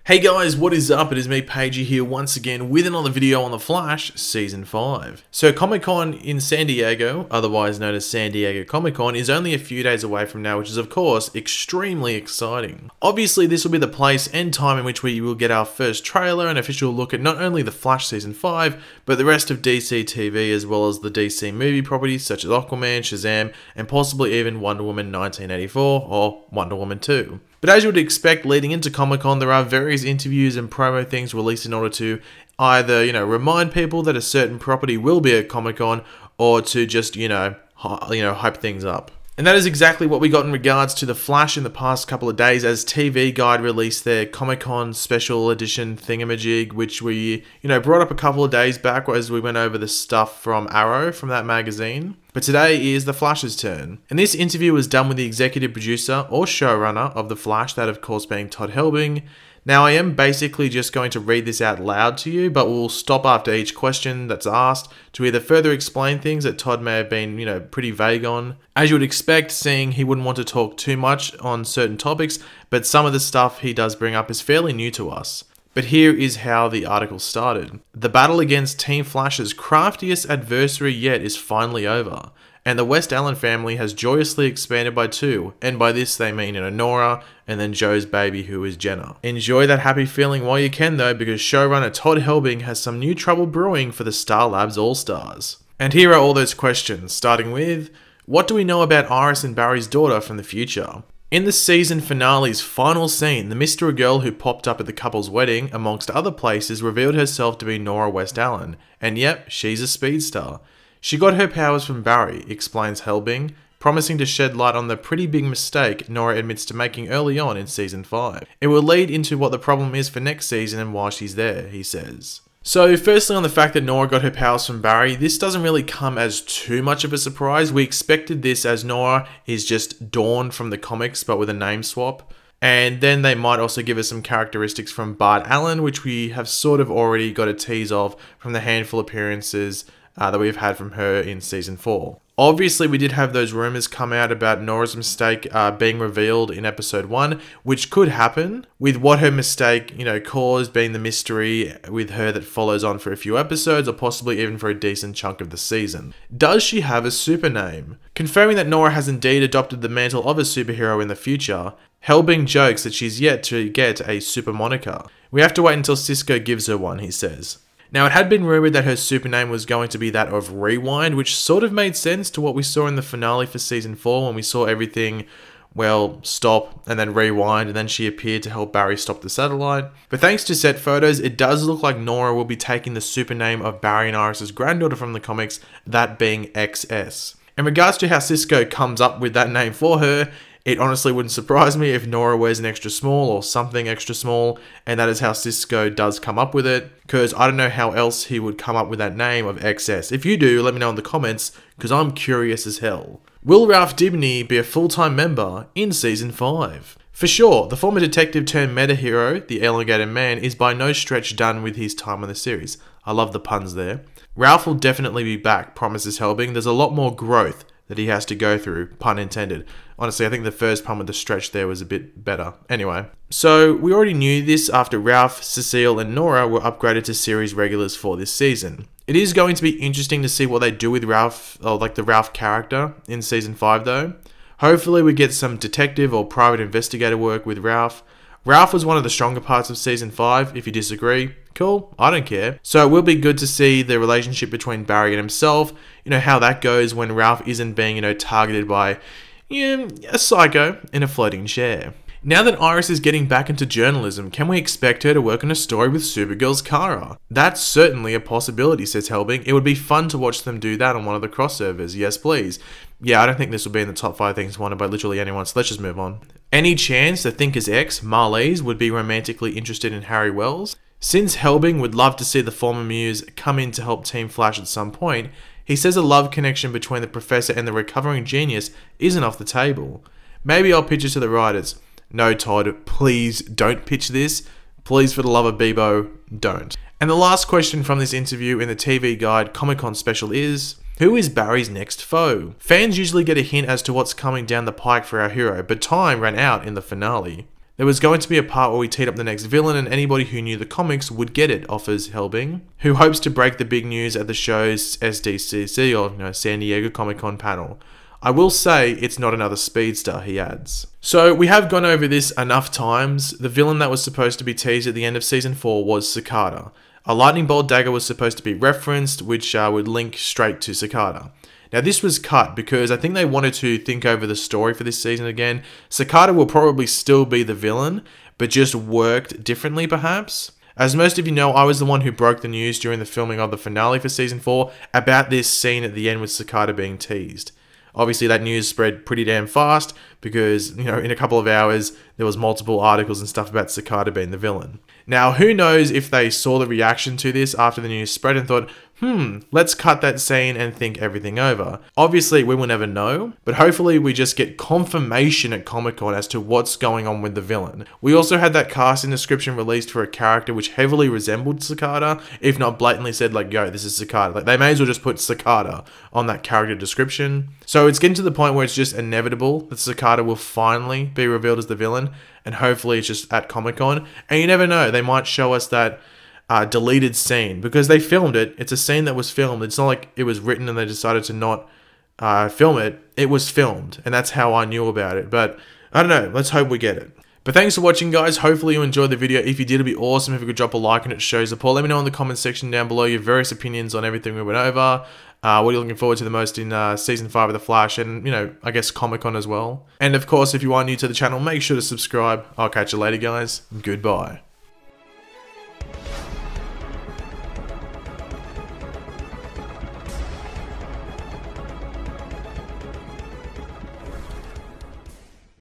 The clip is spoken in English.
Hey guys, what is up? It is me, Pagey, here once again with another video on The Flash Season 5. So Comic-Con in San Diego, otherwise known as San Diego Comic-Con, is only a few days away from now, which is of course extremely exciting. Obviously this will be the place and time in which we will get our first trailer and official look at not only The Flash Season 5, but the rest of DC TV as well as the DC movie properties such as Aquaman, Shazam, and possibly even Wonder Woman 1984 or Wonder Woman 2. But as you would expect leading into Comic-Con, there are various interviews and promo things released in order to either, remind people that a certain property will be at Comic-Con or to just, hype things up. And that is exactly what we got in regards to The Flash in the past couple of days as TV Guide released their Comic-Con special edition thingamajig, which we, brought up a couple of days back as we went over the stuff from Arrow from that magazine. But today is The Flash's turn. And this interview was done with the executive producer or showrunner of The Flash, that of course being Todd Helbing. Now I am basically just going to read this out loud to you, but we'll stop after each question that's asked to either further explain things that Todd may have been, pretty vague on. As you would expect, seeing he wouldn't want to talk too much on certain topics, but some of the stuff he does bring up is fairly new to us. But here is how the article started. The battle against Team Flash's craftiest adversary yet is finally over, and the West Allen family has joyously expanded by 2, and by this they mean Nora, and then Joe's baby who is Jenna. Enjoy that happy feeling while you can though, because showrunner Todd Helbing has some new trouble brewing for the Star Labs All-Stars. And here are all those questions, starting with, what do we know about Iris and Barry's daughter from the future? In the season finale's final scene, the mystery girl who popped up at the couple's wedding, amongst other places, revealed herself to be Nora West Allen, and yep, she's a speedster. She got her powers from Barry, explains Helbing, promising to shed light on the pretty big mistake Nora admits to making early on in Season 5. It will lead into what the problem is for next season and why she's there, he says. So firstly on the fact that Nora got her powers from Barry, this doesn't really come as too much of a surprise. We expected this as Nora is just Dawn from the comics but with a name swap. And then they might also give us some characteristics from Bart Allen, which we have sort of already got a tease of from the handful of appearances that we've had from her in Season 4. Obviously, we did have those rumors come out about Nora's mistake being revealed in Episode 1, which could happen, with what her mistake, caused being the mystery with her that follows on for a few episodes, or possibly even for a decent chunk of the season. Does she have a super name? Confirming that Nora has indeed adopted the mantle of a superhero in the future, Helbing jokes that she's yet to get a super moniker. We have to wait until Cisco gives her one, he says. Now, it had been rumoured that her super name was going to be that of Rewind, which sort of made sense to what we saw in the finale for Season 4 when we saw everything, stop and then rewind, and then she appeared to help Barry stop the satellite. But thanks to set photos, it does look like Nora will be taking the super name of Barry and Iris' granddaughter from the comics, that being XS. In regards to how Cisco comes up with that name for her, it honestly wouldn't surprise me if Nora wears an extra small or something extra small, and that is how Cisco does come up with it, because I don't know how else he would come up with that name of XS. If you do, let me know in the comments, because I'm curious as hell. Will Ralph Dibny be a full-time member in Season 5? For sure, the former detective turned meta-hero, the Elongated Man, is by no stretch done with his time on the series. I love the puns there. Ralph will definitely be back, promises Helbing. There's a lot more growth that he has to go through, pun intended. Honestly, I think the first pun with the stretch there was a bit better. Anyway, so we already knew this after Ralph, Cecile, and Nora were upgraded to series regulars for this season. It is going to be interesting to see what they do with Ralph, or the Ralph character in Season 5 though. Hopefully we get some detective or private investigator work with Ralph. Ralph was one of the stronger parts of Season 5, if you disagree. Cool, I don't care. So it will be good to see the relationship between Barry and himself, how that goes when Ralph isn't being, targeted by, a psycho in a floating chair. Now that Iris is getting back into journalism, can we expect her to work on a story with Supergirl's Kara? That's certainly a possibility, says Helbing. It would be fun to watch them do that on one of the crossovers. Yes, please. Yeah, I don't think this will be in the top 5 things wanted by literally anyone, so let's just move on. Any chance the Thinker's ex, Marlize, would be romantically interested in Harry Wells? Since Helbing would love to see the former muse come in to help Team Flash at some point, he says a love connection between the professor and the recovering genius isn't off the table. Maybe I'll pitch it to the writers. No, Todd, please don't pitch this. Please, for the love of Bebo, don't. And the last question from this interview in the TV Guide Comic-Con special is, who is Barry's next foe? Fans usually get a hint as to what's coming down the pike for our hero, but time ran out in the finale. There was going to be a part where we teed up the next villain, and anybody who knew the comics would get it, offers Helbing, who hopes to break the big news at the show's SDCC, or San Diego Comic-Con panel. I will say it's not another speedster, he adds. So we have gone over this enough times. The villain that was supposed to be teased at the end of Season 4 was Cicada. A lightning bolt dagger was supposed to be referenced, which would link straight to Cicada. Now this was cut because I think they wanted to think over the story for this season again. Cicada will probably still be the villain, but just worked differently perhaps. As most of you know, I was the one who broke the news during the filming of the finale for Season 4 about this scene at the end with Cicada being teased. Obviously that news spread pretty damn fast because, in a couple of hours there was multiple articles and stuff about Cicada being the villain. Now, who knows if they saw the reaction to this after the news spread and thought, let's cut that scene and think everything over. Obviously, we will never know, but hopefully we just get confirmation at Comic-Con as to what's going on with the villain. We also had that casting description released for a character which heavily resembled Cicada, if not blatantly said like, yo, this is Cicada. Like, they may as well just put Cicada on that character description. So it's getting to the point where it's just inevitable that Cicada will finally be revealed as the villain, and hopefully it's just at Comic-Con. And you never know, they might show us that deleted scene because they filmed it. It's a scene that was filmed. It's not like it was written and they decided to not film it. It was filmed, and that's how I knew about it. But I don't know. Let's hope we get it. But thanks for watching, guys. Hopefully you enjoyed the video. If you did, it'd be awesome if you could drop a like and it shows support. Let me know in the comment section down below your various opinions on everything we went over. What are you looking forward to the most in Season 5 of The Flash and, I guess Comic-Con as well. And of course, if you are new to the channel, make sure to subscribe. I'll catch you later, guys. Goodbye.